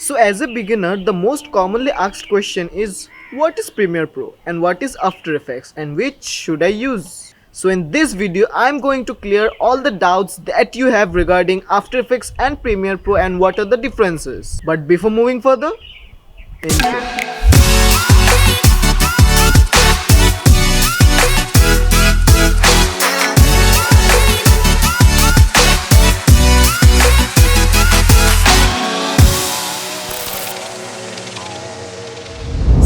So as a beginner, the most commonly asked question is what is Premiere Pro and what is After Effects and which should I use? So in this video, I'm going to clear all the doubts that you have regarding After Effects and Premiere Pro and what are the differences. But before moving further, intro.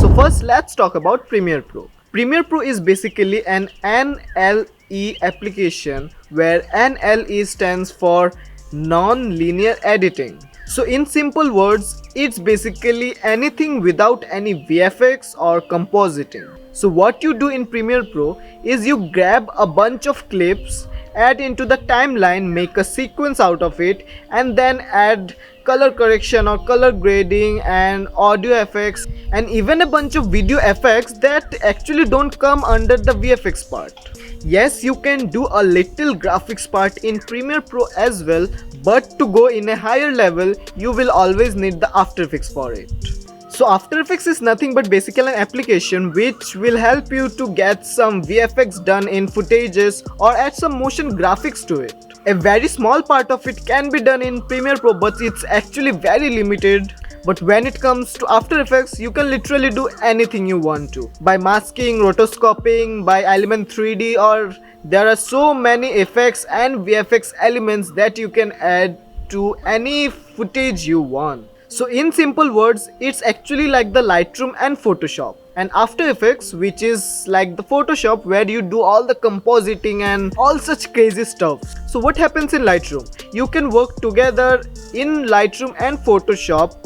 So first let's talk about Premiere Pro. Premiere Pro is basically an NLE application where NLE stands for non-linear editing. So in simple words, it's basically anything without any VFX or compositing. So what you do in Premiere Pro is you grab a bunch of clips, add into the timeline, make a sequence out of it, and then add color correction or color grading and audio effects and even a bunch of video effects that actually don't come under the VFX part. Yes, you can do a little graphics part in Premiere Pro as well, but to go in a higher level, you will always need the After Effects for it. So After Effects is nothing but basically an application which will help you to get some VFX done in footages or add some motion graphics to it. A very small part of it can be done in Premiere Pro, but it's actually very limited. But when it comes to After Effects, you can literally do anything you want to. By masking, rotoscoping, by Element 3D, or there are so many effects and VFX elements that you can add to any footage you want. So in simple words, it's actually like the Lightroom and Photoshop. And After Effects, which is like the Photoshop where you do all the compositing and all such crazy stuff. So what happens in Lightroom? You can work together in Lightroom and Photoshop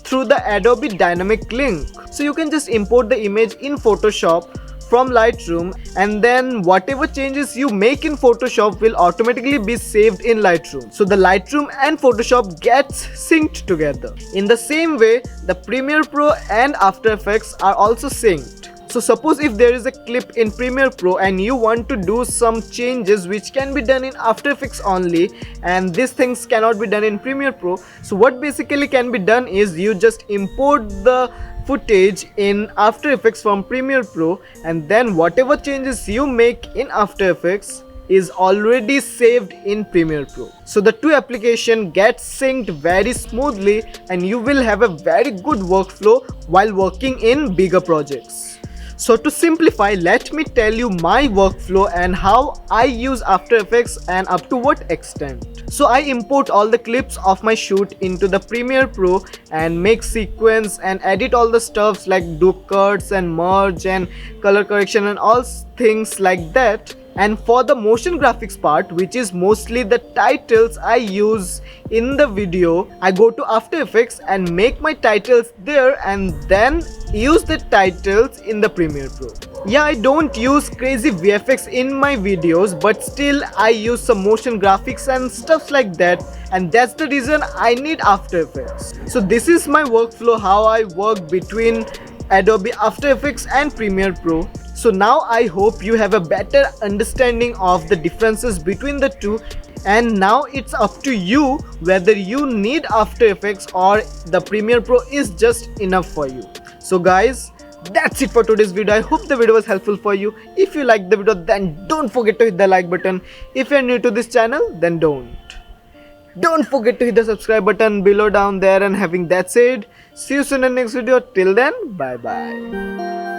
through the Adobe Dynamic Link. So you can just import the image in Photoshop from Lightroom, and then whatever changes you make in Photoshop will automatically be saved in Lightroom. So the Lightroom and Photoshop gets synced together. In the same way, the Premiere Pro and After Effects are also synced. So suppose if there is a clip in Premiere Pro and you want to do some changes which can be done in After Effects only, and these things cannot be done in Premiere Pro. So what basically can be done is you just import the footage in After Effects from Premiere Pro, and then whatever changes you make in After Effects is already saved in Premiere Pro. So the two applications get synced very smoothly and you will have a very good workflow while working in bigger projects. So to simplify, let me tell you my workflow and how I use After Effects and up to what extent. So I import all the clips of my shoot into the Premiere Pro and make sequence and edit all the stuffs like do cuts and merge and color correction and all things like that. And for the motion graphics part, which is mostly the titles I use in the video, I go to After Effects and make my titles there and then use the titles in the Premiere Pro. Yeah, I don't use crazy VFX in my videos, but still I use some motion graphics and stuff like that, and that's the reason I need After Effects. So this is my workflow, how I work between Adobe After Effects and Premiere Pro. So now I hope you have a better understanding of the differences between the two, and now it's up to you whether you need After Effects or the Premiere Pro is just enough for you. So guys, that's it for today's video. I hope the video was helpful for you. If you liked the video, then don't forget to hit the like button. If you're new to this channel, then don't forget to hit the subscribe button below down there. And having that said, see you soon in the next video. Till then, bye bye.